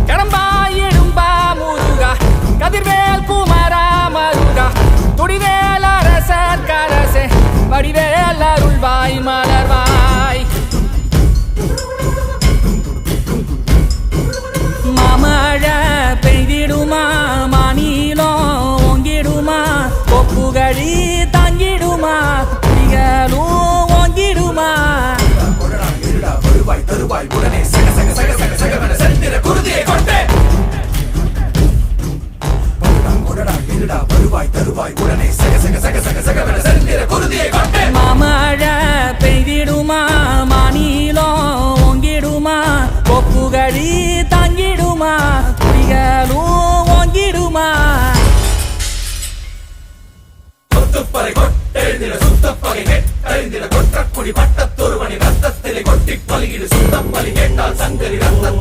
கடம்பா இடும்பா முருகா கதிர்வேல் குமரா மருகா துடிவேல் அரசர் கரசே வடிவேல் அருள்வாய் மலர்வாய் மாமழை பெய்திடுமா மாநிலம் ஓங்கிடுமா கொப்புகழி தாங்கிடுமா புலிகளும் ஓங்கிடுமா வருவாய் தருவாய் உடனே சக சக சக சக சகவென செந்திர குருதியை கொண்டே வருவாய் தருவாய் உடனே சக சக சக சக சகவென செந்திர குருதியை கொண்டே மாமழை பெய்திடுமா மாநிலம் ஓங்கிடுமா கொப்புகழி தாங்கிடுமா புலிகளும் ஓங்கிடுமா கொத்துப்பறை கொட்டெழுந்திட சுத்தப்பகை கெட்டறிந்திட கொற்றக்குடி பட்டத்தொருவனின் ரத்தத்திலே கொட்டி பலியிடு சுத்தப்பலி கேட்டால் சங்கரி ரத்தம்